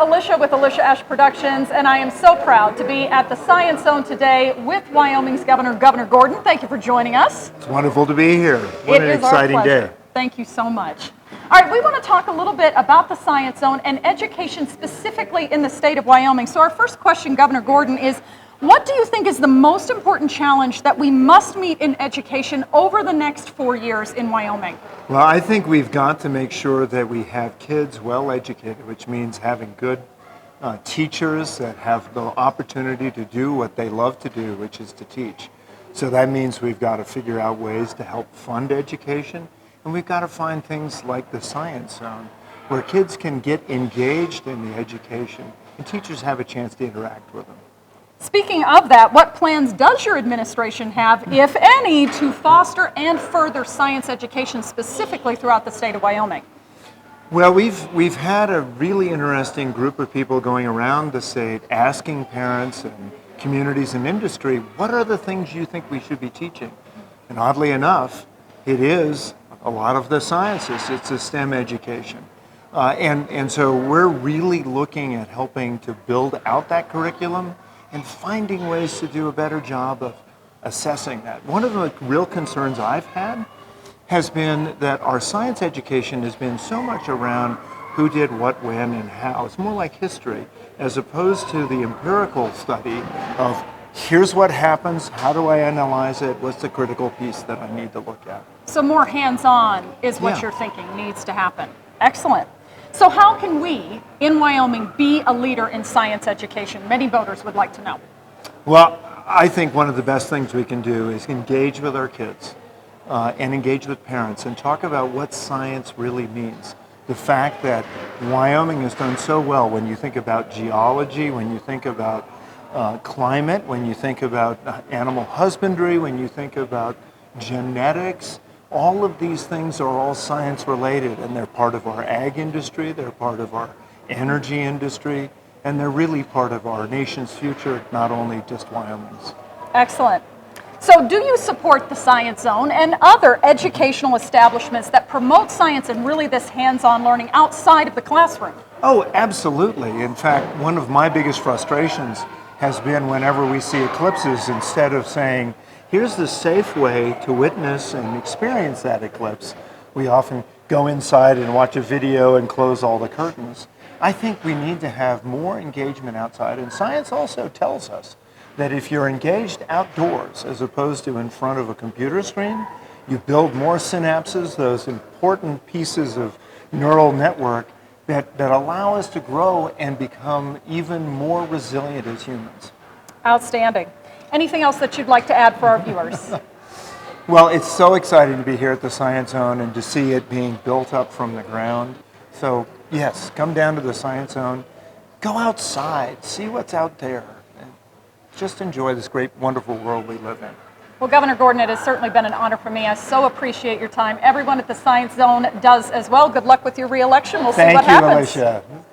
Elishah with Elishah Oesch Productions, and I am so proud to be at the Science Zone today with Wyoming's Governor, Governor Gordon. Thank you for joining us. It's wonderful to be here. What an exciting day. Thank you so much. All right, we want to talk a little bit about the Science Zone and education specifically in the state of Wyoming. So our first question, Governor Gordon, is what do you think is the most important challenge that we must meet in education over the next 4 years in Wyoming? Well, I think we've got to make sure that we have kids well educated, which means having good teachers that have the opportunity to do what they love to do, which is to teach. So that means we've got to figure out ways to help fund education, and we've got to find things like the Science Zone, where kids can get engaged in the education and teachers have a chance to interact with them. Speaking of that, what plans does your administration have, if any, to foster and further science education specifically throughout the state of Wyoming? Well, we've had a really interesting group of people going around the state asking parents and communities and industry, what are the things you think we should be teaching? And oddly enough, it is a lot of the sciences. It's a STEM education. And so we're really looking at helping to build out that curriculum and finding ways to do a better job of assessing that. One of the real concerns I've had has been that our science education has been so much around who did what, when, and how. It's more like history, as opposed to the empirical study of here's what happens, how do I analyze it, what's the critical piece that I need to look at. So more hands-on is what you're thinking needs to happen. Excellent. So how can we, in Wyoming, be a leader in science education? Many voters would like to know. Well, I think one of the best things we can do is engage with our kids and engage with parents and talk about what science really means. The fact that Wyoming has done so well when you think about geology, when you think about climate, when you think about animal husbandry, when you think about genetics, all of these things are all science related, and they're part of our ag industry, they're part of our energy industry, and they're really part of our nation's future, not only just Wyoming's. Excellent. So do you support the Science Zone and other educational establishments that promote science and really this hands-on learning outside of the classroom? Oh, absolutely. In fact, one of my biggest frustrations has been whenever we see eclipses, instead of saying, here's the safe way to witness and experience that eclipse, we often go inside and watch a video and close all the curtains. I think we need to have more engagement outside, and science also tells us that if you're engaged outdoors as opposed to in front of a computer screen, you build more synapses, those important pieces of neural network that allow us to grow and become even more resilient as humans. Outstanding. Anything else that you'd like to add for our viewers? Well, it's so exciting to be here at the Science Zone and to see it being built up from the ground. So yes, come down to the Science Zone, go outside, see what's out there, and just enjoy this great, wonderful world we live in. Well, Governor Gordon, it has certainly been an honor for me. I so appreciate your time. Everyone at the Science Zone does as well. Good luck with your re-election. We'll see what happens. Thank you, Elishah.